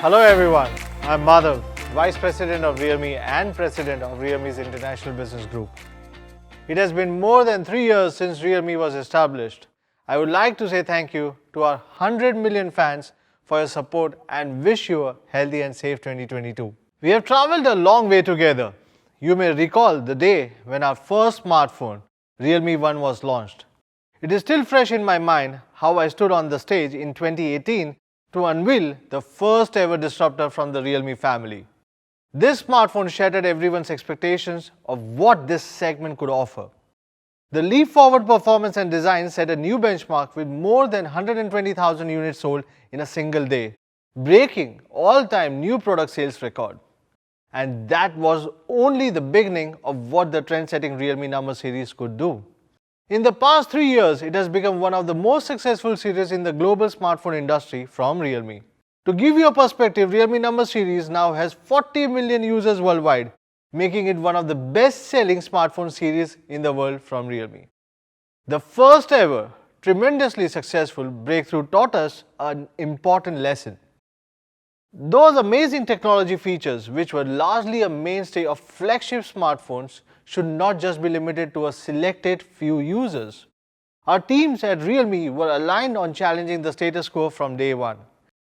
Hello everyone, I'm Madhav, Vice President of Realme and President of Realme's International Business Group. It has been more than 3 years since Realme was established. I would like to say thank you to our 100 million fans for your support and wish you a healthy and safe 2022. We have traveled a long way together. You may recall the day when our first smartphone, Realme 1, was launched. It is still fresh in my mind how I stood on the stage in 2018 to unveil the first ever disruptor from the Realme family. This smartphone shattered everyone's expectations of what this segment could offer. The leap forward performance and design set a new benchmark with more than 120,000 units sold in a single day, breaking all-time new product sales record. And that was only the beginning of what the trend-setting Realme number series could do. In the past 3 years, it has become one of the most successful series in the global smartphone industry from Realme. To give you a perspective, Realme number series now has 40 million users worldwide, making it one of the best-selling smartphone series in the world from Realme. The first ever tremendously successful breakthrough taught us an important lesson. Those amazing technology features, which were largely a mainstay of flagship smartphones, should not just be limited to a selected few users. Our teams at Realme were aligned on challenging the status quo from day one.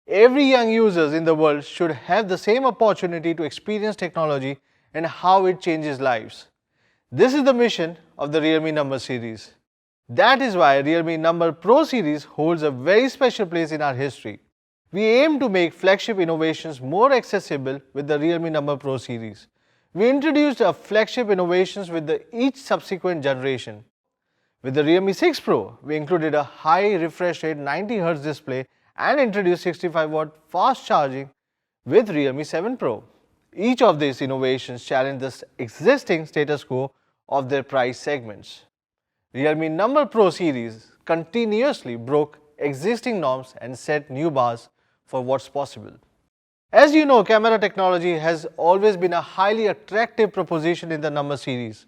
Every young user in the world should have the same opportunity to experience technology and how it changes lives. This is the mission of the Realme number series. That is why Realme number Pro series holds a very special place in our history. We aim to make flagship innovations more accessible with the Realme number Pro series. We introduced our flagship innovations with each subsequent generation. With the Realme 6 Pro, we included a high refresh rate 90Hz display and introduced 65-watt fast charging with Realme 7 Pro. Each of these innovations challenged the existing status quo of their price segments. Realme number Pro series continuously broke existing norms and set new bars for what's possible. As you know, camera technology has always been a highly attractive proposition in the number series.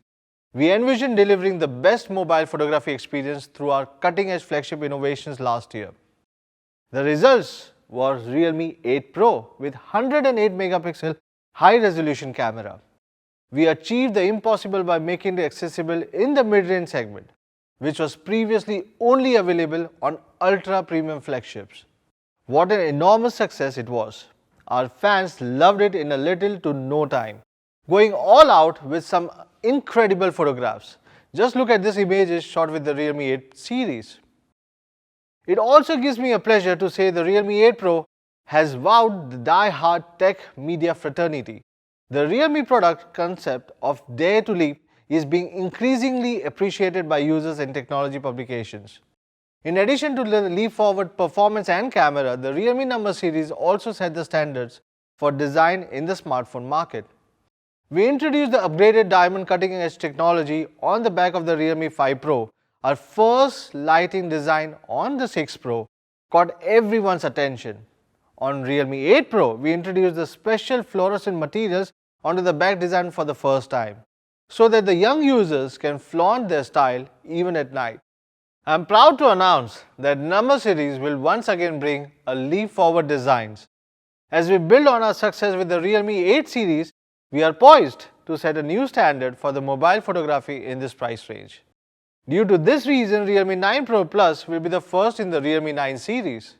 We envisioned delivering the best mobile photography experience through our cutting-edge flagship innovations last year. The results was Realme 8 Pro with 108 megapixel high-resolution camera. We achieved the impossible by making it accessible in the mid-range segment, which was previously only available on ultra-premium flagships. What an enormous success it was. Our fans loved it in a little to no time, going all out with some incredible photographs. Just look at this images shot with the Realme 8 series. It also gives me a pleasure to say the Realme 8 Pro has wowed the die-hard tech media fraternity. The Realme product concept of Dare to Leap is being increasingly appreciated by users and technology publications. In addition to the leap forward performance and camera, the Realme number series also set the standards for design in the smartphone market. We introduced the upgraded diamond cutting edge technology on the back of the Realme 5 Pro. Our first lighting design on the 6 Pro caught everyone's attention. On Realme 8 Pro, we introduced the special fluorescent materials onto the back design for the first time, so that the young users can flaunt their style even at night. I am proud to announce that number series will once again bring a leap forward designs. As we build on our success with the Realme 8 series, we are poised to set a new standard for the mobile photography in this price range. Due to this reason, Realme 9 Pro Plus will be the first in the Realme 9 series.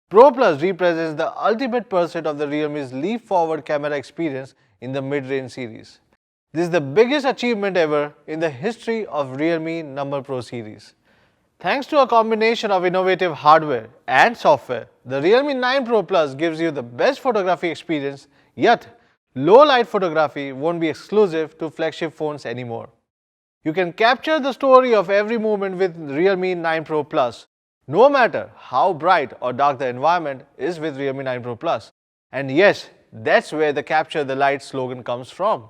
Pro Plus represents the ultimate pursuit of the Realme's leap forward camera experience in the mid-range series. This is the biggest achievement ever in the history of Realme number Pro series. Thanks to a combination of innovative hardware and software, the Realme 9 Pro Plus gives you the best photography experience, yet low light photography won't be exclusive to flagship phones anymore. You can capture the story of every moment with Realme 9 Pro Plus, no matter how bright or dark the environment is with Realme 9 Pro Plus. And yes, that's where the capture the light slogan comes from.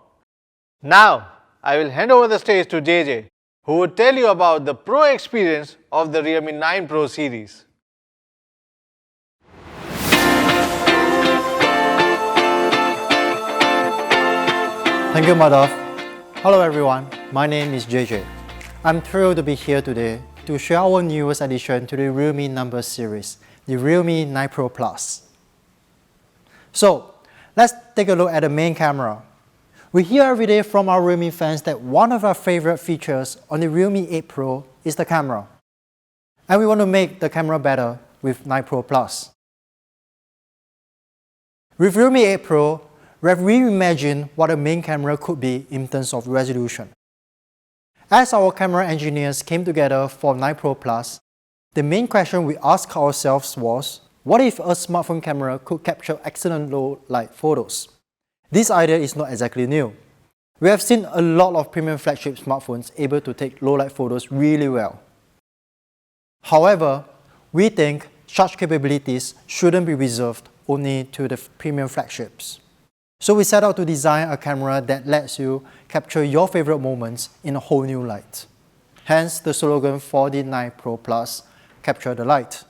Now, I will hand over the stage to JJ, who will tell you about the Pro experience of the Realme 9 Pro series. Thank you, Madhav. Hello everyone, my name is JJ. I'm thrilled to be here today to share our newest addition to the Realme number series, the Realme 9 Pro Plus. So let's take a look at the main camera. We hear every day from our Realme fans that one of our favorite features on the Realme 8 Pro is the camera. And we want to make the camera better with 9 Pro Plus. With Realme 8 Pro, we have reimagined what a main camera could be in terms of resolution. As our camera engineers came together for 9 Pro Plus, the main question we asked ourselves was, what if a smartphone camera could capture excellent low light photos? This idea is not exactly new. We have seen a lot of premium flagship smartphones able to take low light photos really well. However, we think such capabilities shouldn't be reserved only to the premium flagships. So we set out to design a camera that lets you capture your favorite moments in a whole new light. Hence the slogan for the 9 Pro Plus, Capture the Light.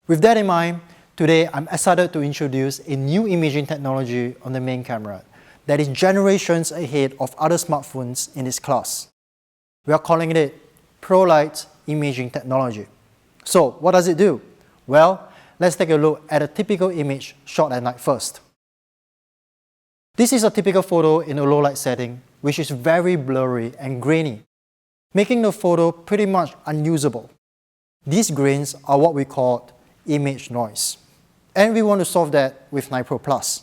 With that in mind, today I'm excited to introduce a new imaging technology on the main camera that is generations ahead of other smartphones in its class. We are calling it Prolight Imaging technology. So what does it do? Well, let's take a look at a typical image shot at night first. This is a typical photo in a low light setting, which is very blurry and grainy, making the photo pretty much unusable. These grains are what we call image noise, and we want to solve that with 9 Pro Plus.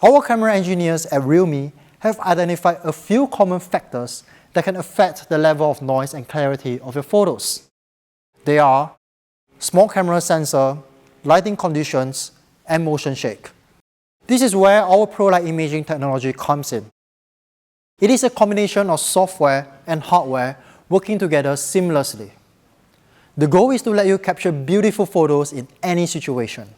Our camera engineers at Realme have identified a few common factors that can affect the level of noise and clarity of your photos. They are small camera sensor, lighting conditions, and motion shake. This is where our Prolight Imaging technology comes in. It is a combination of software and hardware working together seamlessly. The goal is to let you capture beautiful photos in any situation.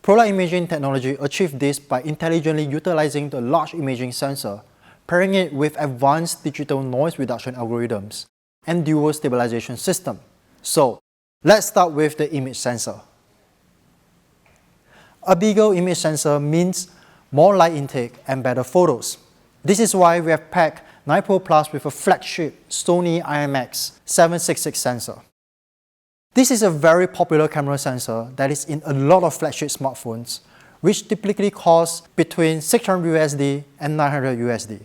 Prolight Imaging technology achieves this by intelligently utilizing the large imaging sensor, pairing it with advanced digital noise reduction algorithms and dual stabilization system. So, let's start with the image sensor. A bigger image sensor means more light intake and better photos. This is why we have packed 9 Pro Plus with a flagship Sony Imx 766 sensor. This is a very popular camera sensor that is in a lot of flagship smartphones, which typically cost between $600 and $900.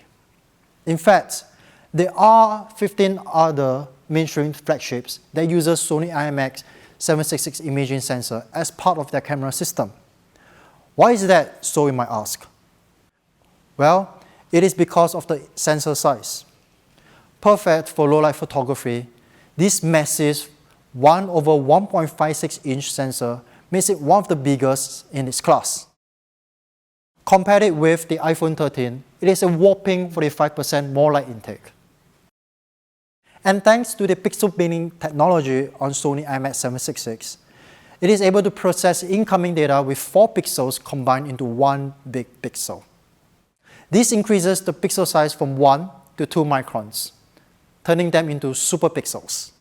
In fact, there are 15 other mainstream flagships that use Sony Imx 766 imaging sensor as part of their camera system. Why is that, so you might ask? Well, it is because of the sensor size. Perfect for low-light photography, this massive 1/1.56-inch sensor makes it one of the biggest in its class. Compared it with the iPhone 13, it is a whopping 45% more light intake. And thanks to the pixel binning technology on Sony Imx 766, it is able to process incoming data with 4 pixels combined into one big pixel. This increases the pixel size from 1 to 2 microns, turning them into super pixels.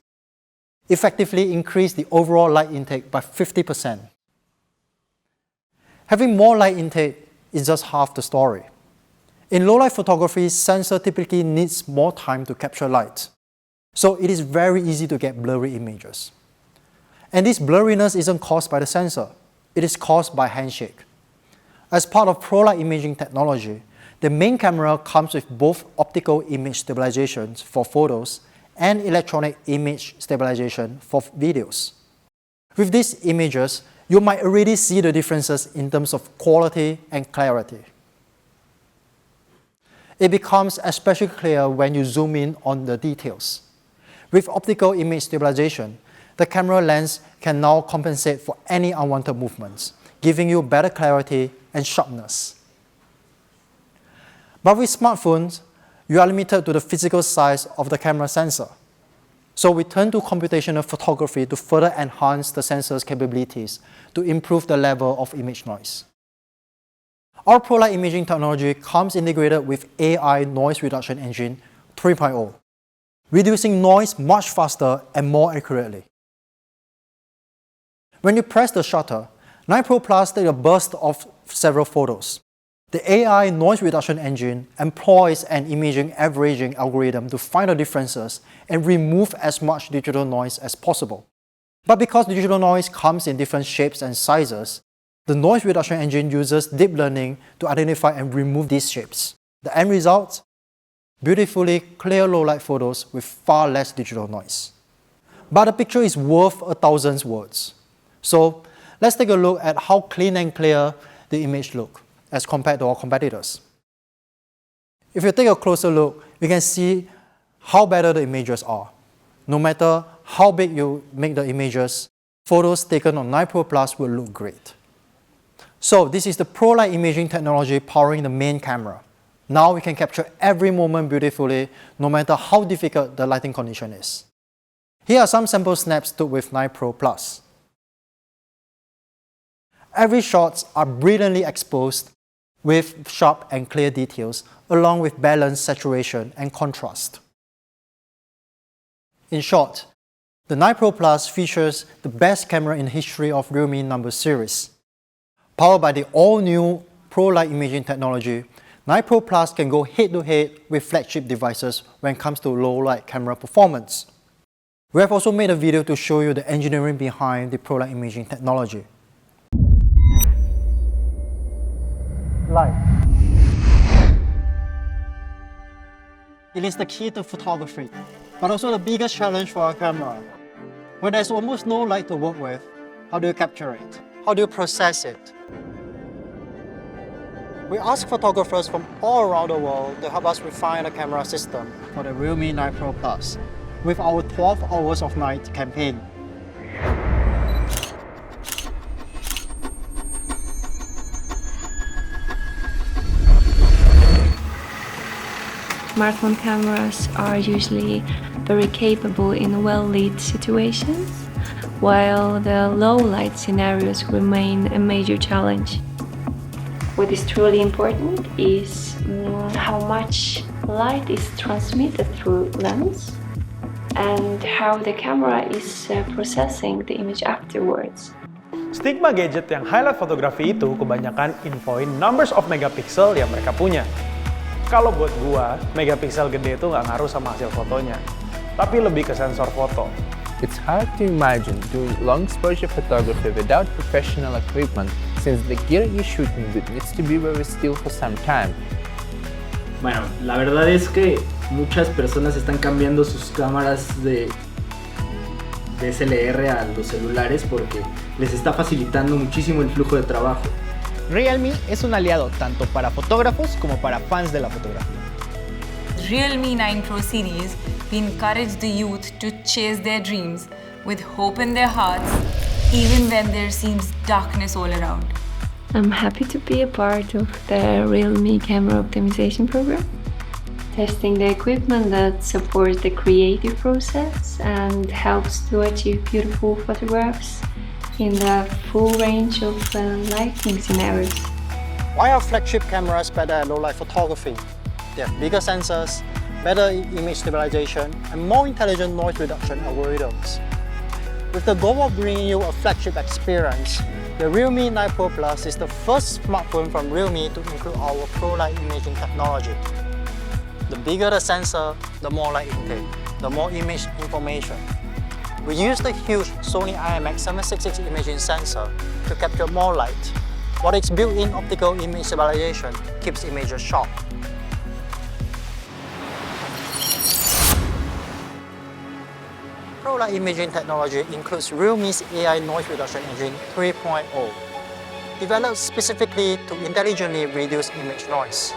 Effectively increase the overall light intake by 50%. Having more light intake is just half the story. In low-light photography, sensor typically needs more time to capture light, so it is very easy to get blurry images. And this blurriness isn't caused by the sensor, it is caused by handshake. As part of Prolight Imaging technology, the main camera comes with both optical image stabilization for photos and electronic image stabilization for videos. With these images, you might already see the differences in terms of quality and clarity. It becomes especially clear when you zoom in on the details. With optical image stabilization, the camera lens can now compensate for any unwanted movements, giving you better clarity and sharpness. But with smartphones, you are limited to the physical size of the camera sensor. So we turn to computational photography to further enhance the sensor's capabilities to improve the level of image noise. Our Prolight Imaging technology comes integrated with AI Noise Reduction Engine 3.0, reducing noise much faster and more accurately. When you press the shutter, 9 Pro Plus takes a burst of several photos. The AI Noise Reduction Engine employs an imaging averaging algorithm to find the differences and remove as much digital noise as possible. But because digital noise comes in different shapes and sizes, the noise reduction engine uses deep learning to identify and remove these shapes. The end result? Beautifully clear low-light photos with far less digital noise. But a picture is worth 1,000 words. So let's take a look at how clean and clear the image look as compared to our competitors. If you take a closer look, we can see how better the images are. No matter how big you make the images, photos taken on 9 Pro Plus will look great. So this is the Prolight Imaging technology powering the main camera. Now we can capture every moment beautifully, no matter how difficult the lighting condition is. Here are some sample snaps took with 9 Pro Plus. Every shots are brilliantly exposed with sharp and clear details, along with balanced saturation and contrast. In short, the 9 Pro Plus features the best camera in the history of Realme number series. Powered by the all-new Prolight Imaging technology, 9 Pro Plus can go head-to-head with flagship devices when it comes to low-light camera performance. We have also made a video to show you the engineering behind the Prolight Imaging technology. Light. It is the key to photography, but also the biggest challenge for our camera. When there's almost no light to work with, how do you capture it? How do you process it? We asked photographers from all around the world to help us refine the camera system for the Realme 9 Pro Plus with our 12 Hours of Night campaign. Smartphone cameras are usually very capable in well-lit situations, while the low-light scenarios remain a major challenge. What is truly important is how much light is transmitted through lens and how the camera is processing the image afterwards. Stigma gadget yang highlight fotografi itu kebanyakan infoin numbers of megapixel yang mereka punya. Kalau buat gua, megapiksel gede itu nggak ngaruh sama hasil fotonya, tapi lebih ke sensor foto. It's hard to imagine doing long exposure photography without professional equipment, since the gear you're shooting with needs to be very still for some time. Bueno, la verdad es que muchas personas están cambiando sus cámaras de DSLR a los celulares porque les está facilitando muchísimo el flujo de trabajo. Realme es un aliado tanto para fotógrafos como para fans de la fotografía. Realme 9 Pro series, we encourage the youth to chase their dreams with hope in their hearts, even when there seems darkness all around. I'm happy to be a part of the Realme camera optimization program, testing the equipment that supports the creative process and helps to achieve beautiful photographs in the full range of lighting scenarios. Why are flagship cameras better at low-light photography? They have bigger sensors, better image stabilization, and more intelligent noise reduction algorithms. With the goal of bringing you a flagship experience, the Realme 9 Pro Plus is the first smartphone from Realme to include our Prolight Imaging technology. The bigger the sensor, the more light intake, the more image information. We use the huge Sony Imx 766 imaging sensor to capture more light, while its built-in optical image stabilization keeps images sharp. Prolight Imaging technology includes Realme's AI noise reduction engine 3.0, developed specifically to intelligently reduce image noise.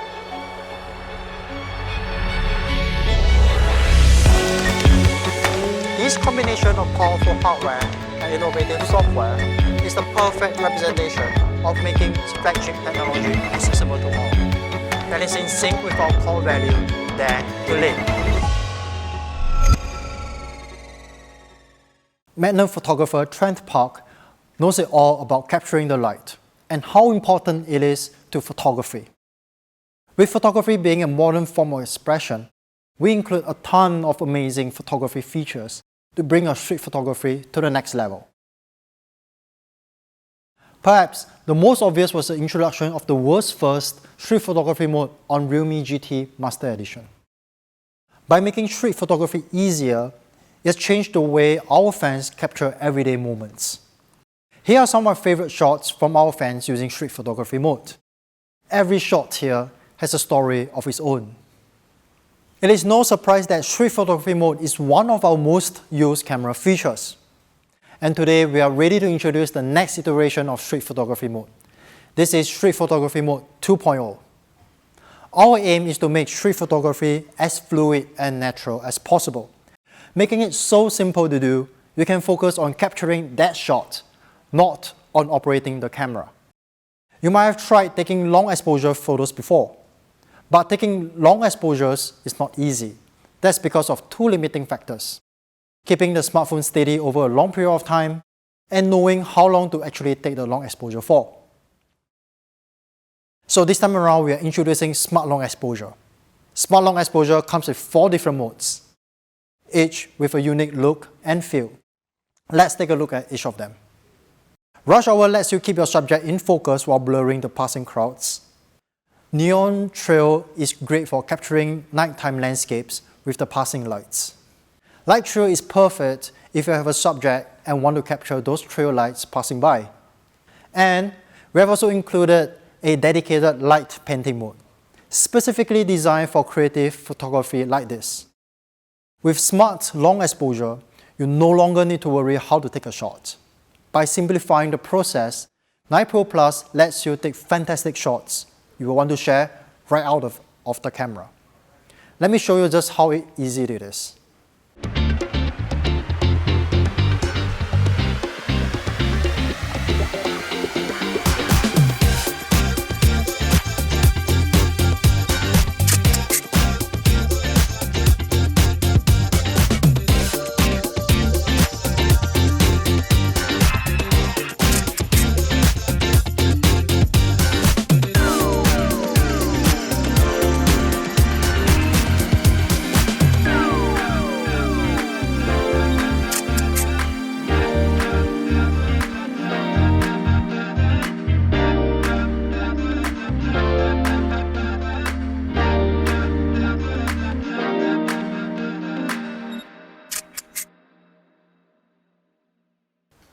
This combination of powerful hardware and innovative software is the perfect representation of making flagship technology accessible to all, that is in sync with our core value, dare to live. Magnum photographer Trent Park knows it all about capturing the light and how important it is to photography. With photography being a modern form of expression, we include a ton of amazing photography features to bring our street photography to the next level. Perhaps the most obvious was the introduction of the world's first street photography mode on Realme GT Master Edition. By making street photography easier, It's changed the way our fans capture everyday moments. Here are some of my favorite shots from our fans using street photography mode. Every shot here has a story of its own. It is no surprise that street photography mode is one of our most used camera features. And today we are ready to introduce the next iteration of street photography mode. This is street photography mode 2.0. Our aim is to make street photography as fluid and natural as possible. Making it so simple to do, you can focus on capturing that shot, not on operating the camera. You might have tried taking long exposure photos before, but taking long exposures is not easy. That's because of two limiting factors: keeping the smartphone steady over a long period of time, and knowing how long to actually take the long exposure for. So this time around, we are introducing Smart Long Exposure. Smart Long Exposure comes with 4 different modes, each with a unique look and feel. Let's take a look at each of them. Rush Hour lets you keep your subject in focus while blurring the passing crowds. Neon Trail is great for capturing nighttime landscapes with the passing lights. Light Trail is perfect if you have a subject and want to capture those trail lights passing by. And we have also included a dedicated light painting mode, specifically designed for creative photography like this. With Smart Long Exposure, you no longer need to worry how to take a shot. By simplifying the process, 9 Pro Plus lets you take fantastic shots you will want to share right out of the camera. Let me show you just how easy it is.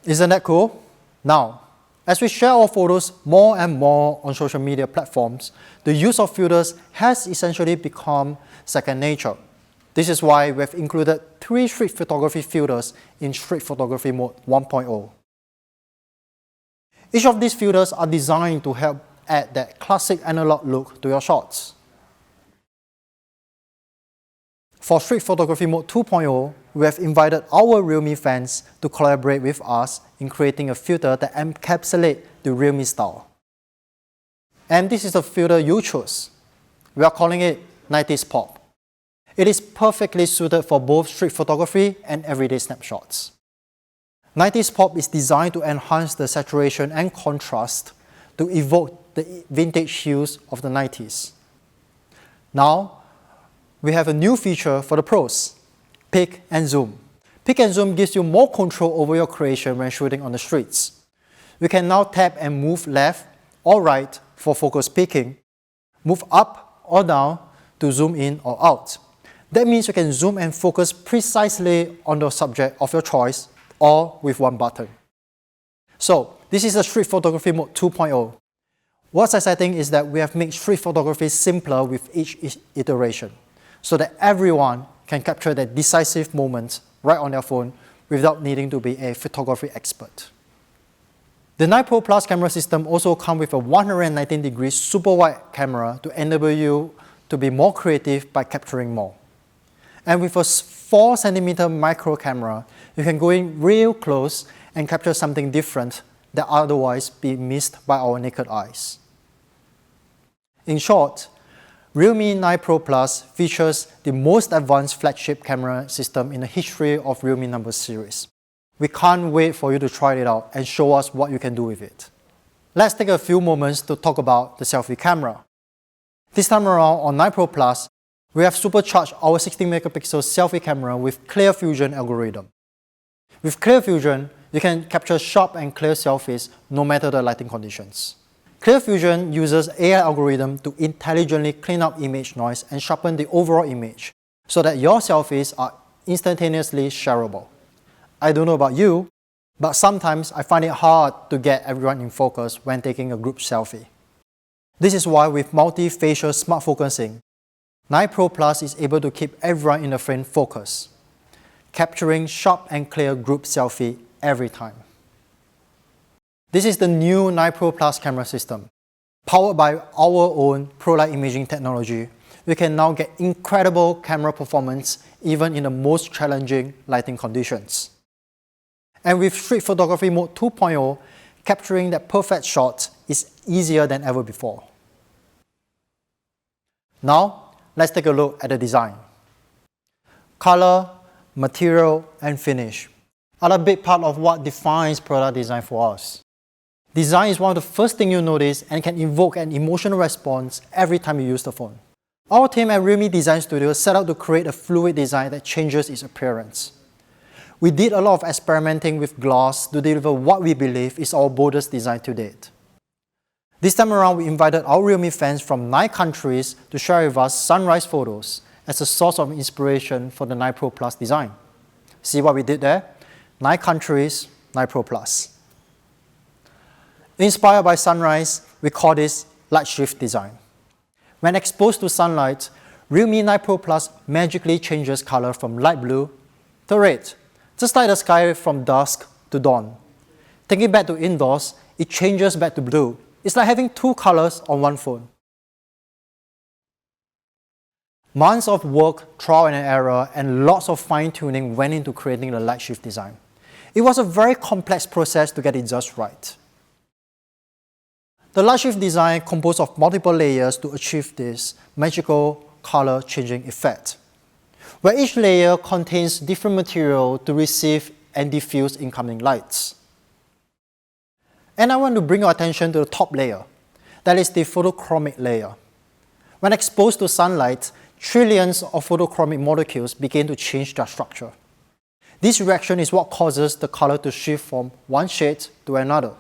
Isn't that cool? Now, as we share our photos more and more on social media platforms, the use of filters has essentially become second nature. This is why we have included 3 street photography filters in Street Photography Mode 1.0. Each of these filters are designed to help add that classic analog look to your shots. For Street Photography Mode 2.0, we have invited our Realme fans to collaborate with us in creating a filter that encapsulates the Realme style. And this is the filter you chose. We are calling it 90s Pop. It is perfectly suited for both street photography and everyday snapshots. 90s Pop is designed to enhance the saturation and contrast to evoke the vintage hues of the 90s. Now, we have a new feature for the pros: Pick and Zoom. Pick and Zoom gives you more control over your creation when shooting on the streets. You can now tap and move left or right for focus picking, move up or down to zoom in or out. That means you can zoom and focus precisely on the subject of your choice, all with one button. So, this is the Street Photography Mode 2.0. What's exciting is that we have made street photography simpler with each iteration, so that everyone can capture that decisive moment right on their phone without needing to be a photography expert. The 9 Pro Plus camera system also comes with a 119-degree super wide camera to enable you to be more creative by capturing more. And with a 4cm micro camera, you can go in real close and capture something different that otherwise be missed by our naked eyes. In short, Realme 9 Pro Plus features the most advanced flagship camera system in the history of Realme number series. We can't wait for you to try it out and show us what you can do with it. Let's take a few moments to talk about the selfie camera. This time around on 9 Pro Plus, we have supercharged our 16-megapixel selfie camera with Clear Fusion algorithm. With Clear Fusion, you can capture sharp and clear selfies no matter the lighting conditions. Clear Fusion uses AI algorithm to intelligently clean up image noise and sharpen the overall image so that your selfies are instantaneously shareable. I don't know about you, but sometimes I find it hard to get everyone in focus when taking a group selfie. This is why with multi-facial smart focusing, 9 Pro Plus is able to keep everyone in the frame focused, capturing sharp and clear group selfie every time. This is the new 9 Pro Plus camera system. Powered by our own Prolight Imaging technology, we can now get incredible camera performance even in the most challenging lighting conditions. And with Street Photography Mode 2.0, capturing that perfect shot is easier than ever before. Now, let's take a look at the design. Color, material, and finish are a big part of what defines product design for us. Design is one of the first things you notice and can evoke an emotional response every time you use the phone. Our team at Realme Design Studio set out to create a fluid design that changes its appearance. We did a lot of experimenting with glass to deliver what we believe is our boldest design to date. This time around, we invited our Realme fans from 9 countries to share with us sunrise photos as a source of inspiration for the 9 Pro Plus design. See what we did there? 9 countries, 9 Pro Plus. Inspired by sunrise, we call this light shift design. When exposed to sunlight, Realme 9 Pro Plus magically changes color from light blue to red, just like the sky from dusk to dawn. Taking it back to indoors, it changes back to blue. It's like having 2 colors on one phone. Months of work, trial and error, and lots of fine-tuning went into creating the light shift design. It was a very complex process to get it just right. The light shift design composed of multiple layers to achieve this magical color changing effect, where each layer contains different material to receive and diffuse incoming lights. And I want to bring your attention to the top layer, that is the photochromic layer. When exposed to sunlight, trillions of photochromic molecules begin to change their structure. This reaction is what causes the color to shift from one shade to another.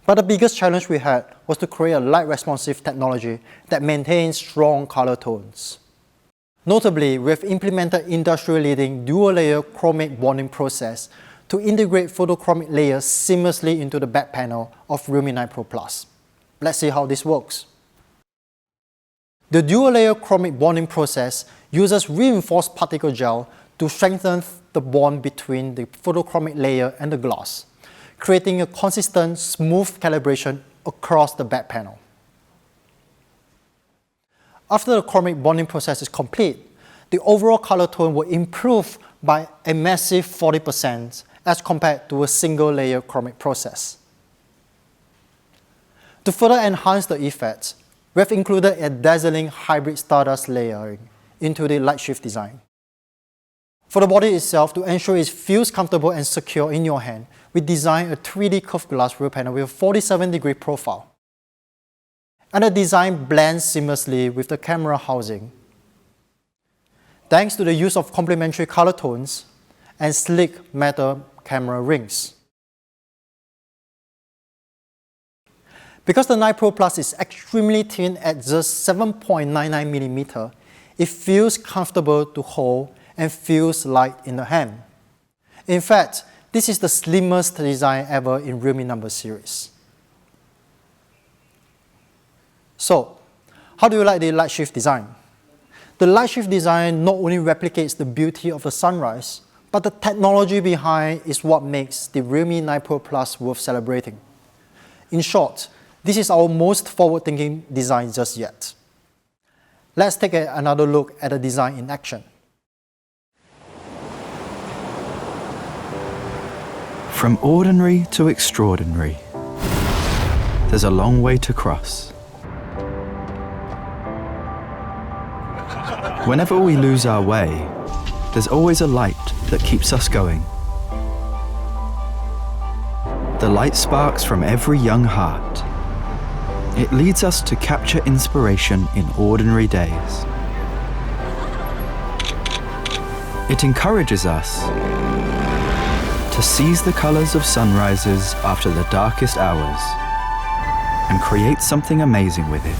But the biggest challenge we had was to create a light-responsive technology that maintains strong color tones. Notably, we have implemented industry-leading dual-layer chromic bonding process to integrate photochromic layers seamlessly into the back panel of Realme 9 Pro Plus. Let's see how this works. The dual-layer chromic bonding process uses reinforced particle gel to strengthen the bond between the photochromic layer and the glass, creating a consistent, smooth calibration across the back panel. After the chromic bonding process is complete, the overall color tone will improve by a massive 40% as compared to a single-layer chromic process. To further enhance the effect, we have included a dazzling hybrid stardust layering into the light shift design. For the body itself, to ensure it feels comfortable and secure in your hand, we designed a 3D curved glass rear panel with a 47-degree profile. And the design blends seamlessly with the camera housing. Thanks to the use of complementary color tones and sleek metal camera rings. Because the 9 Pro Plus is extremely thin at just 7.99mm, it feels comfortable to hold and feels light in the hand. In fact, this is the slimmest design ever in Realme number series. So, how do you like the light shift design? The light shift design not only replicates the beauty of the sunrise, but the technology behind is what makes the Realme 9 Pro Plus worth celebrating. In short, this is our most forward-thinking design just yet. Let's take another look at the design in action. From ordinary to extraordinary, there's a long way to cross. Whenever we lose our way, there's always a light that keeps us going. The light sparks from every young heart. It leads us to capture inspiration in ordinary days. It encourages us to seize the colors of sunrises after the darkest hours and create something amazing with it.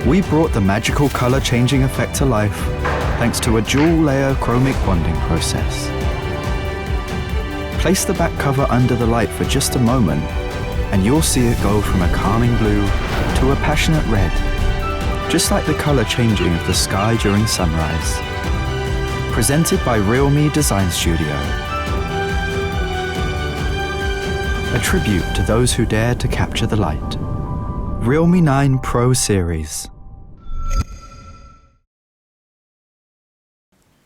We brought the magical color changing effect to life thanks to a dual-layer chromic bonding process. Place the back cover under the light for just a moment, and you'll see it go from a calming blue to a passionate red, just like the color changing of the sky during sunrise. Presented by Realme Design Studio. A tribute to those who dared to capture the light. Realme 9 Pro Series.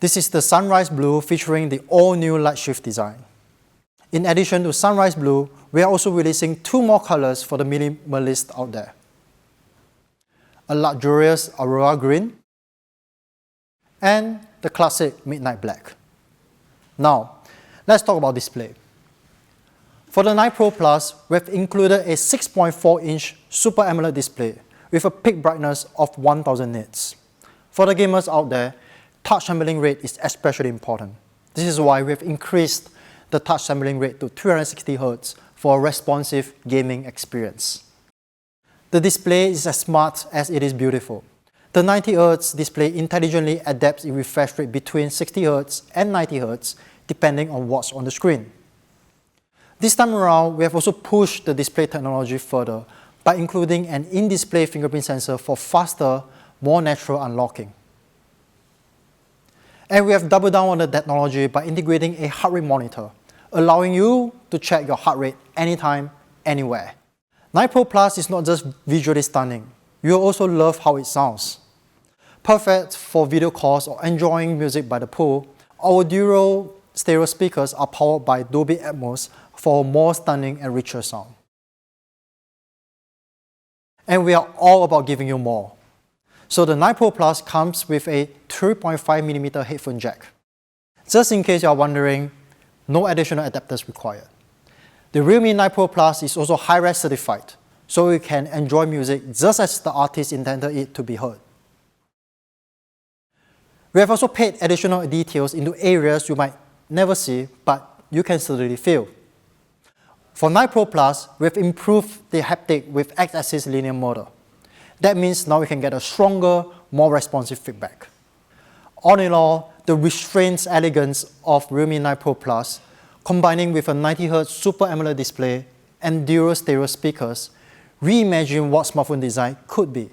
This is the Sunrise Blue featuring the all-new light shift design. In addition to Sunrise Blue, we are also releasing 2 more colors for the minimalist out there. A luxurious Aurora Green and the classic Midnight Black. Now, let's talk about display. For the 9 Pro Plus, we've included a 6.4-inch Super AMOLED display with a peak brightness of 1000 nits. For the gamers out there, touch sampling rate is especially important. This is why we've increased the touch sampling rate to 360 Hz for a responsive gaming experience. The display is as smart as it is beautiful. The 90 Hz display intelligently adapts its refresh rate between 60 Hz and 90 Hz depending on what's on the screen. This time around, we have also pushed the display technology further by including an in-display fingerprint sensor for faster, more natural unlocking. And we have doubled down on the technology by integrating a heart rate monitor, allowing you to check your heart rate anytime, anywhere. 9 Pro Plus is not just visually stunning, you'll also love how it sounds. Perfect for video calls or enjoying music by the pool, our dual stereo speakers are powered by Dolby Atmos for more stunning and richer sound. And we are all about giving you more. So the 9 Pro Plus comes with a 3.5mm headphone jack. Just in case you are wondering, no additional adapters required. The Realme 9 Pro Plus is also high-res certified, so you can enjoy music just as the artist intended it to be heard. We have also paid additional details into areas you might never see, but you can certainly feel. For 9 Pro Plus, we have improved the haptic with X-axis linear motor. That means now we can get a stronger, more responsive feedback. All in all, the restrained elegance of Realme 9 Pro Plus, combining with a 90 Hz Super AMOLED display and dual stereo speakers, reimagine what smartphone design could be.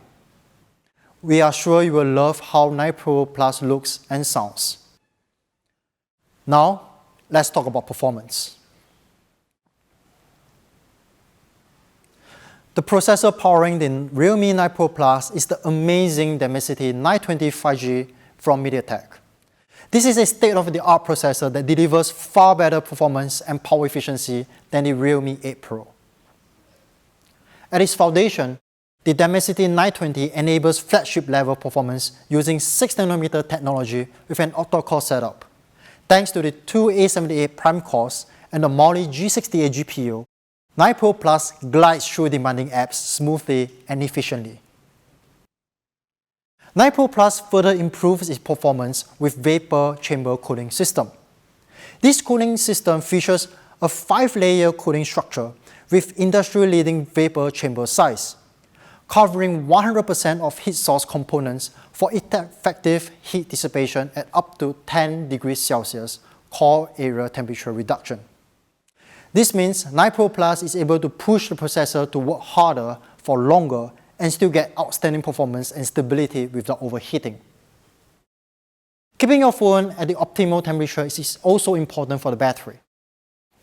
We are sure you will love how 9 Pro Plus looks and sounds. Now, let's talk about performance. The processor powering the Realme 9 Pro Plus is the amazing Dimensity 920 5G from MediaTek. This is a state-of-the-art processor that delivers far better performance and power efficiency than the Realme 8 Pro. At its foundation, the Dimensity 920 enables flagship-level performance using 6nm technology with an octa-core setup. Thanks to the 2 A78 Prime cores and the Mali G68 GPU, 9 Pro Plus glides through demanding apps smoothly and efficiently. 9 Pro Plus further improves its performance with vapor chamber cooling system. This cooling system features a 5-layer cooling structure with industry-leading vapor chamber size, covering 100% of heat source components for effective heat dissipation at up to 10 degrees Celsius core area temperature reduction. This means 9 Pro Plus is able to push the processor to work harder for longer and still get outstanding performance and stability without overheating. Keeping your phone at the optimal temperature is also important for the battery.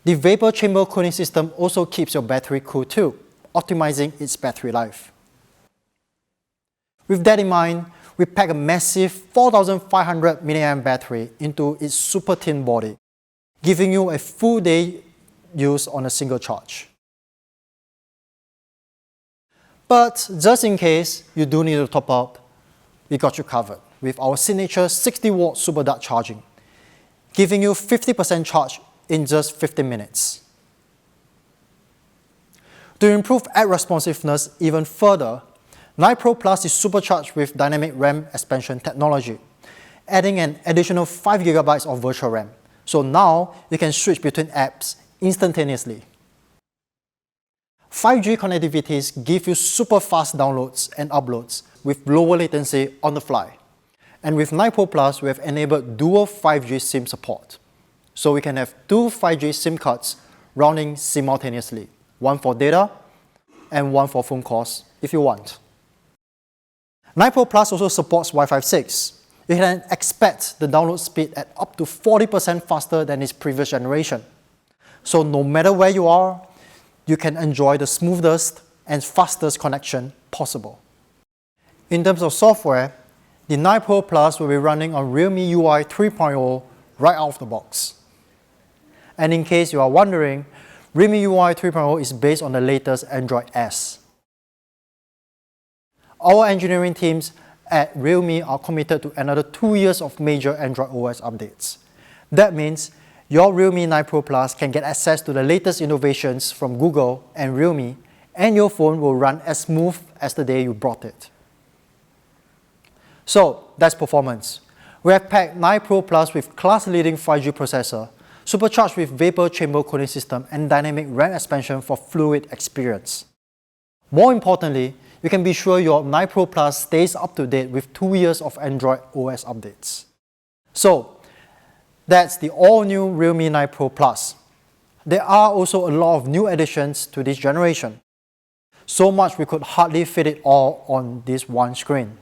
The vapor chamber cooling system also keeps your battery cool too, optimizing its battery life. With that in mind, we pack a massive 4500 mAh battery into its super thin body, giving you a full day use on a single charge. But just in case you do need to top up, we got you covered with our signature 60-watt super dark charging, giving you 50% charge in just 15 minutes. To improve app responsiveness even further, 9 Pro Plus is supercharged with dynamic RAM expansion technology, adding an additional 5 GB of virtual RAM. So now you can switch between apps instantaneously. 5G connectivities give you super fast downloads and uploads with lower latency on the fly. And with 9 Pro Plus, we have enabled dual 5G SIM support. So we can have two 5G SIM cards running simultaneously, one for data and one for phone calls if you want. 9 Pro Plus also supports Wi-Fi 6. You can expect the download speed at up to 40% faster than its previous generation. So no matter where you are, you can enjoy the smoothest and fastest connection possible. In terms of software, the 9 Pro Plus will be running on Realme UI 3.0 right out of the box. And in case you are wondering, Realme UI 3.0 is based on the latest Android S. Our engineering teams at Realme are committed to another 2 years of major Android OS updates. That means your Realme 9 Pro Plus can get access to the latest innovations from Google and Realme, and your phone will run as smooth as the day you bought it. So that's performance. We have packed 9 Pro Plus with class-leading 5G processor, supercharged with vapor chamber cooling system and dynamic RAM expansion for fluid experience. More importantly, you can be sure your 9 Pro Plus stays up to date with 2 years of Android OS updates. So that's the all-new Realme 9 Pro Plus. There are also a lot of new additions to this generation. So much we could hardly fit it all on this one screen.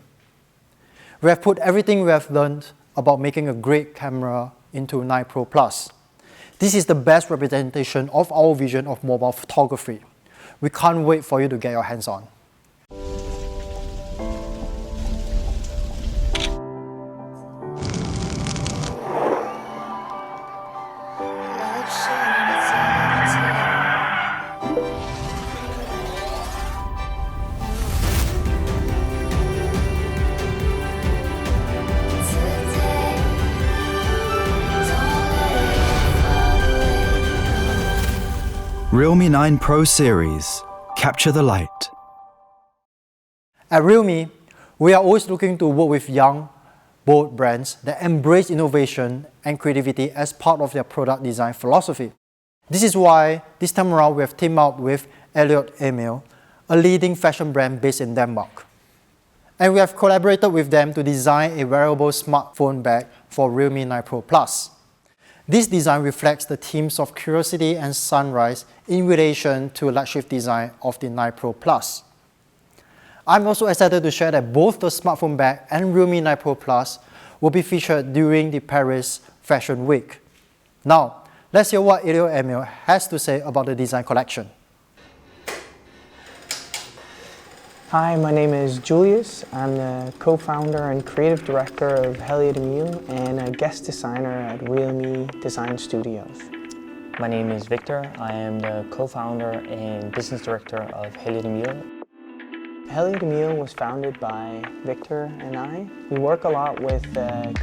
We have put everything we have learned about making a great camera into 9 Pro Plus. This is the best representation of our vision of mobile photography. We can't wait for you to get your hands on. Realme 9 Pro series. Capture the light. At Realme, we are always looking to work with young, bold brands that embrace innovation and creativity as part of their product design philosophy. This is why this time around we have teamed up with Elliot Emil, a leading fashion brand based in Denmark. And we have collaborated with them to design a wearable smartphone bag for Realme 9 Pro Plus. This design reflects the themes of curiosity and sunrise in relation to light shift design of the 9 Pro Plus. I'm also excited to share that both the smartphone bag and Realme 9 Pro Plus will be featured during the Paris Fashion Week. Now, let's hear what Elliot Emil has to say about the design collection. Hi, my name is Julius. I'm the co-founder and creative director of Elliot Emil and a guest designer at Realme Design Studios. My name is Victor. I am the co-founder and business director of Elliot Emil. Elliot Emil was founded by Victor and I. We work a lot with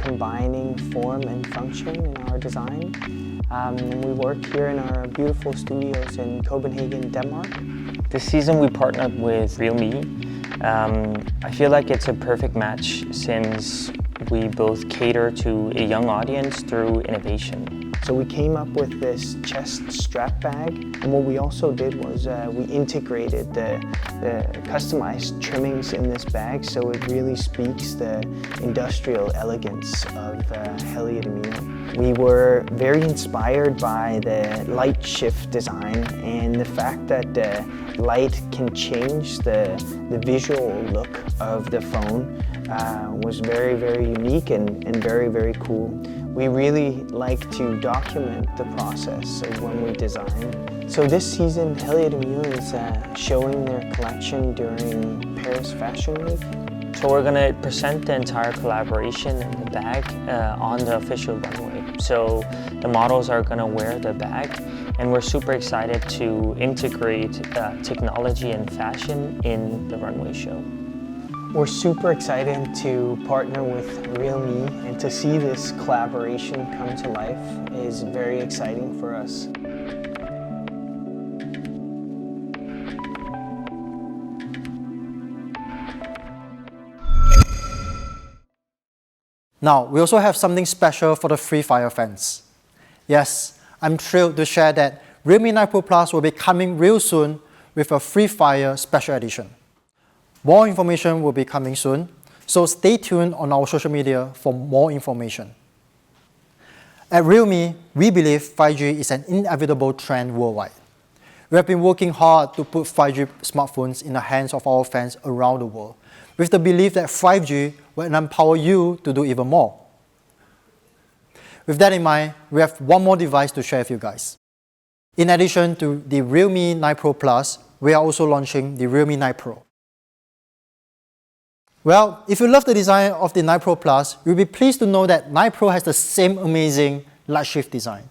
combining form and function in our design. We work here in our beautiful studios in Copenhagen, Denmark. This season we partnered with Realme. I feel like it's a perfect match since we both cater to a young audience through innovation. So we came up with this chest strap bag, and what we also did was we integrated the customized trimmings in this bag, so it really speaks the industrial elegance of Elliot Emil. We were very inspired by the light shift design and the fact that the light can change the visual look of the phone was very, very unique and very, very cool. We really like to document the process of when we design. So this season, Elliot Emil is showing their collection during Paris Fashion Week. So we're going to present the entire collaboration in the bag on the official runway. So the models are going to wear the bag, and we're super excited to integrate technology and fashion in the runway show. We're super excited to partner with Realme, and to see this collaboration come to life is very exciting for us. Now, we also have something special for the Free Fire fans. Yes, I'm thrilled to share that Realme 9 Pro Plus will be coming real soon with a Free Fire special edition. More information will be coming soon, So stay tuned on our social media for more information. At Realme, we believe 5G is an inevitable trend worldwide. We have been working hard to put 5G smartphones in the hands of our fans around the world, with the belief that 5G will empower you to do even more. With that in mind, we have one more device to share with you guys. In addition to the Realme 9 Pro Plus, we are also launching the Realme 9 Pro. Well, if you love the design of the 9 Pro Plus, you'll be pleased to know that 9 Pro has the same amazing light shift design.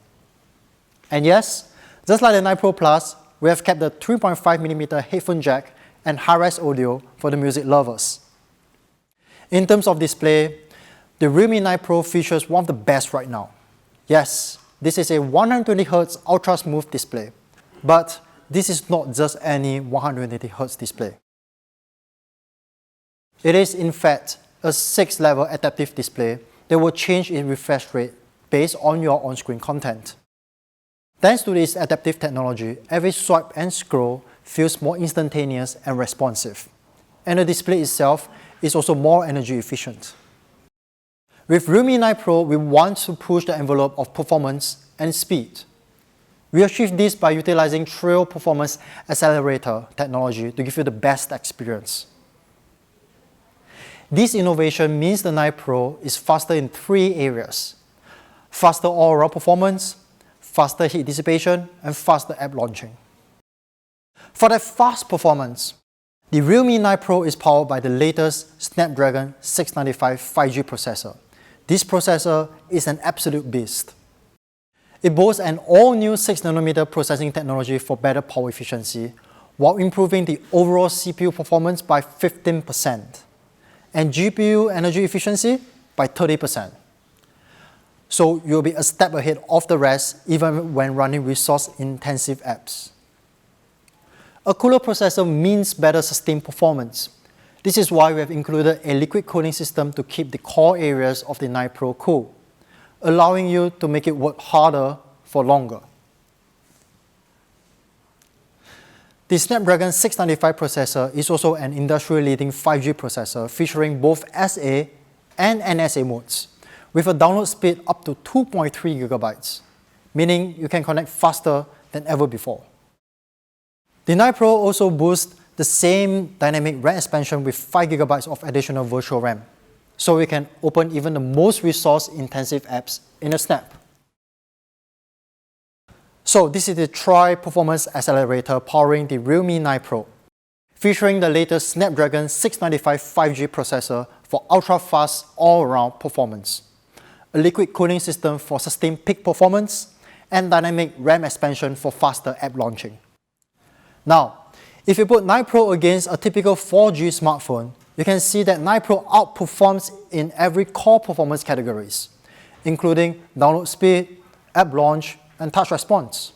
And yes, just like the 9 Pro Plus, we have kept the 3.5mm headphone jack and high-res audio for the music lovers. In terms of display, the Realme 9 Pro features one of the best right now. Yes, this is a 120Hz ultra-smooth display, but this is not just any 120Hz display. It is, in fact, a 6-level adaptive display that will change its refresh rate based on your on-screen content. Thanks to this adaptive technology, every swipe and scroll feels more instantaneous and responsive, and the display itself is also more energy efficient. With Realme 9 Pro, we want to push the envelope of performance and speed. We achieve this by utilizing Trail Performance Accelerator technology to give you the best experience. This innovation means the 9 Pro is faster in 3 areas: faster all-around performance, faster heat dissipation, and faster app launching. For that fast performance, the Realme 9 Pro is powered by the latest Snapdragon 695 5G processor. This processor is an absolute beast. It boasts an all-new 6nm processing technology for better power efficiency, while improving the overall CPU performance by 15%. And GPU energy efficiency by 30%. So you'll be a step ahead of the rest even when running resource-intensive apps. A cooler processor means better sustained performance. This is why we have included a liquid cooling system to keep the core areas of the 9 Pro cool, allowing you to make it work harder for longer. The Snapdragon 695 processor is also an industry-leading 5G processor featuring both SA and NSA modes, with a download speed up to 2.3 GB, meaning you can connect faster than ever before. The 9 Pro also boasts the same dynamic RAM expansion with 5 GB of additional virtual RAM, so we can open even the most resource-intensive apps in a snap. So this is the Tri-Performance Accelerator powering the Realme 9 Pro, featuring the latest Snapdragon 695 5G processor for ultra-fast all-around performance, a liquid cooling system for sustained peak performance, and dynamic RAM expansion for faster app launching. Now, if you put 9 Pro against a typical 4G smartphone, you can see that 9 Pro outperforms in every core performance categories, including download speed, app launch, and touch response.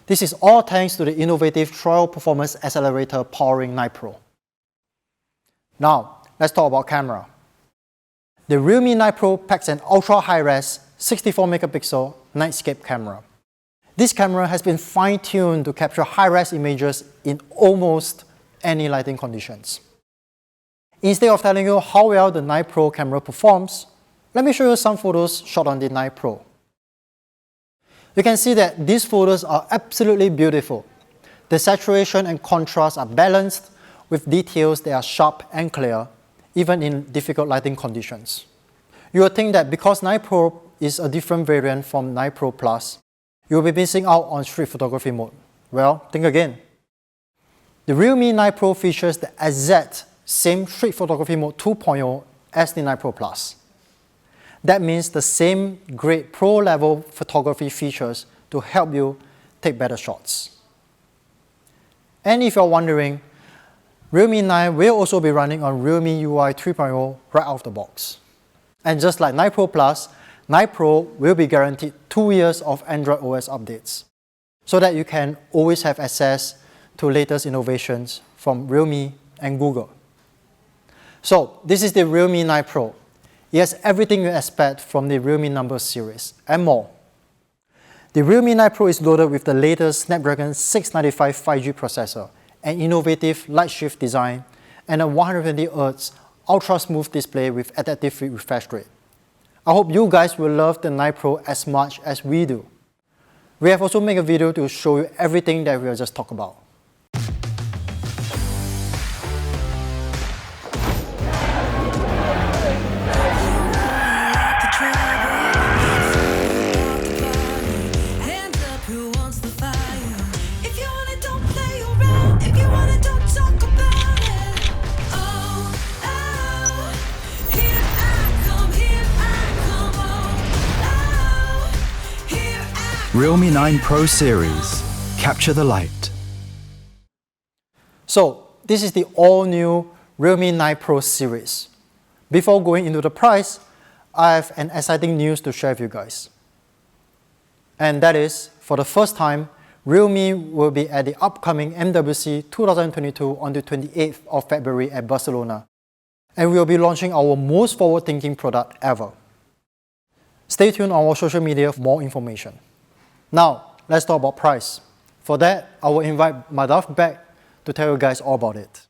This is all thanks to the innovative Trail Performance Accelerator powering 9 Pro. Now, let's talk about camera. The Realme 9 Pro packs an ultra high-res 64MP nightscape camera. This camera has been fine-tuned to capture high-res images in almost any lighting conditions. Instead of telling you how well the 9 Pro camera performs, let me show you some photos shot on the 9 Pro. You can see that these photos are absolutely beautiful. The saturation and contrast are balanced with details that are sharp and clear, even in difficult lighting conditions. You will think that because 9 Pro is a different variant from 9 Pro Plus, you will be missing out on street photography mode. Well, think again. The Realme 9 Pro features the exact same street photography mode 2.0 as the 9 Pro Plus. That means the same great pro-level photography features to help you take better shots. And if you're wondering, Realme 9 will also be running on Realme UI 3.0 right out of the box. And just like 9 Pro Plus, 9 Pro will be guaranteed 2 years of Android OS updates, so that you can always have access to latest innovations from Realme and Google. So this is the Realme 9 Pro. It has everything you expect from the Realme number series and more. The Realme 9 Pro is loaded with the latest Snapdragon 695 5G processor, an innovative light shift design, and a 120Hz ultra smooth display with adaptive refresh rate. I hope you guys will love the 9 Pro as much as we do. We have also made a video to show you everything that we have just talked about. Realme 9 Pro series. Capture the light. So, this is the all-new Realme 9 Pro series. Before going into the price, I have an exciting news to share with you guys. And that is, for the first time, Realme will be at the upcoming MWC 2022 on the 28th of February at Barcelona. And we will be launching our most forward-thinking product ever. Stay tuned on our social media for more information. Now, let's talk about price. For that, I will invite Madhav back to tell you guys all about it.